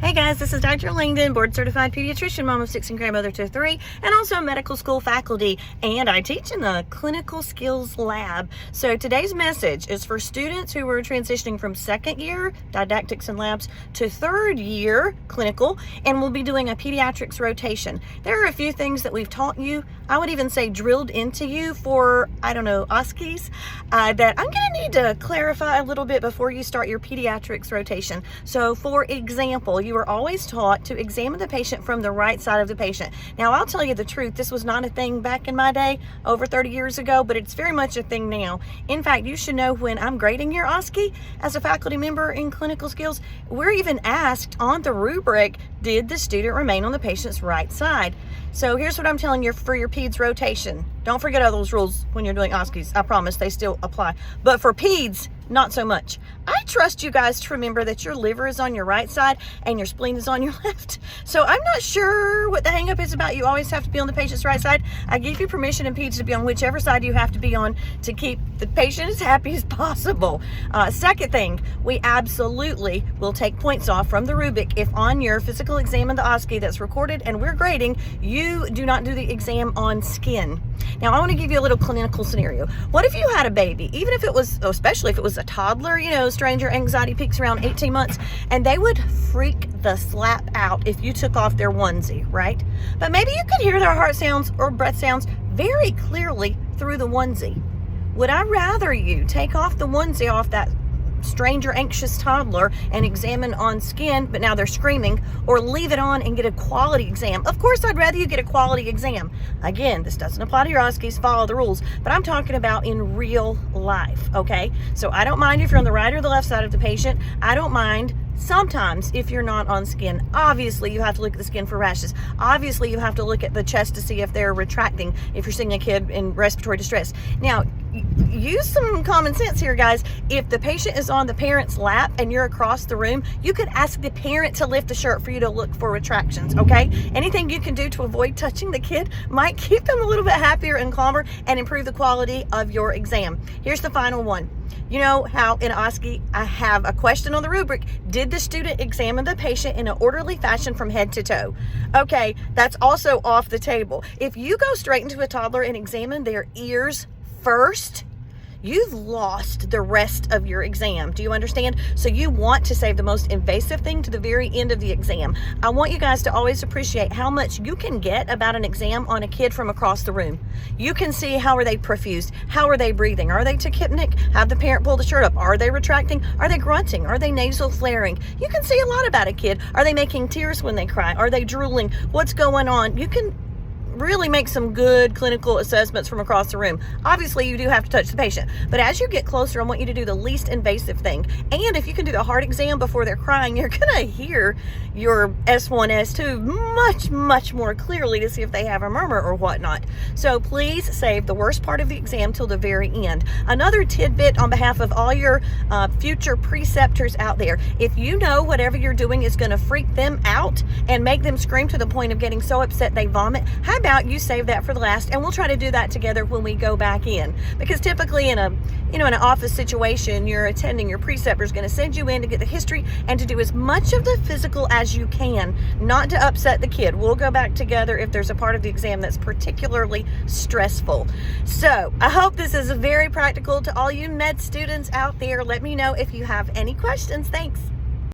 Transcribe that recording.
Hey guys, this is Dr. Langdon, board certified pediatrician, mom of 6 and grandmother to 3, and also medical school faculty, and I teach in the clinical skills lab. So today's message is for students who are transitioning from second year didactics and labs to third year clinical, and we'll be doing a pediatrics rotation. There are a few things that we've taught you, I would even say drilled into you for, OSCEs, that I'm going to need to clarify a little bit before you start your pediatrics rotation. So for example, you were always taught to examine the patient from the right side of the patient. Now, I'll tell you the truth, this was not a thing back in my day, over 30 years ago, but it's very much a thing now. In fact, you should know when I'm grading your OSCE as a faculty member in clinical skills, we're even asked on the rubric, did the student remain on the patient's right side? So here's what I'm telling you for your PEDS rotation. Don't forget all those rules when you're doing OSCEs. I promise they still apply. But for PEDS, not so much. I trust you guys to remember that your liver is on your right side and your spleen is on your left. So I'm not sure what the hang up is about you always have to be on the patient's right side. I give you permission in PEDS to be on whichever side you have to be on to keep the patient as happy as possible. Second thing, we absolutely will take points off from the rubric if on your physical exam in the OSCE that's recorded and we're grading, you do not do the exam on skin. Now, I want to give you a little clinical scenario. What if you had a baby, even if it was, especially if it was a toddler, stranger anxiety peaks around 18 months, and they would freak the slap out if you took off their onesie, right? But maybe you could hear their heart sounds or breath sounds very clearly through the onesie. Would I rather you take off the onesie off that stranger anxious toddler and examine on skin, but now they're screaming, or leave it on and get a quality exam? Of course, I'd rather you get a quality exam. Again, this doesn't apply to your OSCEs, follow the rules, but I'm talking about in real life, okay? So I don't mind if you're on the right or the left side of the patient. I don't mind sometimes if you're not on skin. Obviously, you have to look at the skin for rashes. Obviously, you have to look at the chest to see if they're retracting, if you're seeing a kid in respiratory distress. Now, use some common sense here, guys. If the patient is on the parent's lap and you're across the room, you could ask the parent to lift the shirt for you to look for retractions, okay? Anything you can do to avoid touching the kid might keep them a little bit happier and calmer and improve the quality of your exam. Here's the final one. You know how in OSCE, I have a question on the rubric, did the student examine the patient in an orderly fashion from head to toe? Okay, that's also off the table. If you go straight into a toddler and examine their ears first, you've lost the rest of your exam. Do you understand? So you want to save the most invasive thing to the very end of the exam. I want you guys to always appreciate how much you can get about an exam on a kid from across the room. You can see how are they perfused? How are they breathing? Are they tachypnic? Have the parent pull the shirt up? Are they retracting? Are they grunting? Are they nasal flaring? You can see a lot about a kid. Are they making tears when they cry? Are they drooling? What's going on? You can really make some good clinical assessments from across the room. Obviously, you do have to touch the patient, but as you get closer, I want you to do the least invasive thing. And if you can do the heart exam before they're crying, you're gonna hear your S1, S2 much, much more clearly to see if they have a murmur or whatnot. So please save the worst part of the exam till the very end. Another tidbit on behalf of all your future preceptors out there, if you know whatever you're doing is gonna freak them out and make them scream to the point of getting so upset they vomit, how about you save that for the last, and we'll try to do that together when we go back in. Because typically in an office situation, your preceptor is going to send you in to get the history and to do as much of the physical as you can, not to upset the kid. We'll go back together if there's a part of the exam that's particularly stressful. So I hope this is very practical to all you med students out there. Let me know if you have any questions. Thanks.